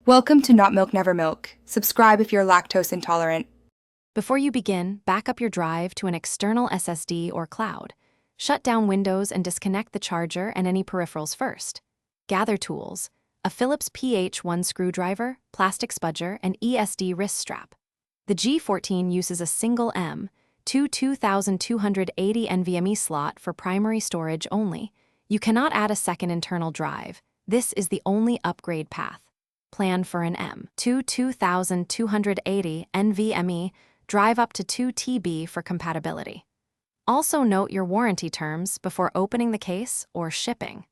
Welcome to Not Milk Never Milk. Subscribe if you're lactose intolerant. Before you begin, back up your drive to an external SSD or cloud. Shut down Windows and disconnect the charger and any peripherals first. Gather tools: a Phillips PH1 screwdriver, plastic spudger, and ESD wrist strap. The G14 uses a single M.2 2280 NVMe slot for primary storage only. You cannot add a second internal drive. This is the only upgrade path. Plan for an M.2 2280 NVMe drive up to 2 TB for compatibility. Also note your warranty terms before opening the case or shipping.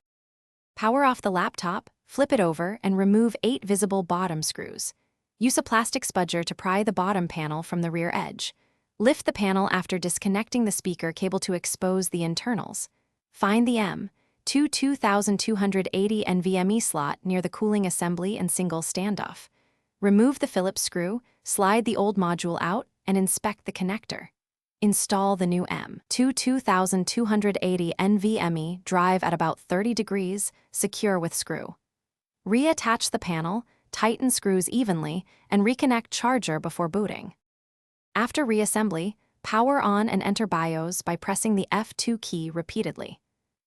Power off the laptop, flip it over, and remove 8 visible bottom screws. Use a plastic spudger to pry the bottom panel from the rear edge. Lift the panel after disconnecting the speaker cable to expose the internals. Find the M.2 2280 NVMe slot near the cooling assembly and single standoff. Remove the Phillips screw, slide the old module out, and inspect the connector. Install the new M.2 2280 NVMe drive at about 30 degrees, secure with screw. Reattach the panel, tighten screws evenly, and reconnect charger before booting. After reassembly, power on and enter BIOS by pressing the F2 key repeatedly.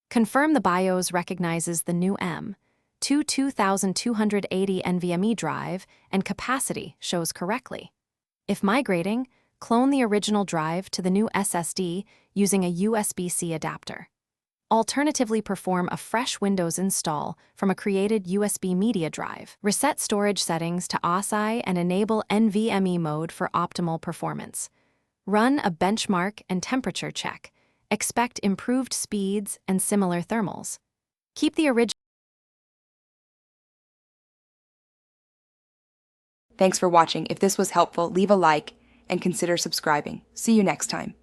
Confirm the BIOS recognizes the new M.2 2280 NVMe drive and capacity shows correctly. If migrating, clone the original drive to the new SSD using a USB-C adapter. Alternatively, perform a fresh Windows install from a created USB media drive. Reset storage settings to ASI and enable NVMe mode for optimal performance. Run a benchmark and temperature check. Expect improved speeds and similar thermals. Keep the original. Thanks for watching. If this was helpful, leave a like and consider subscribing. See you next time.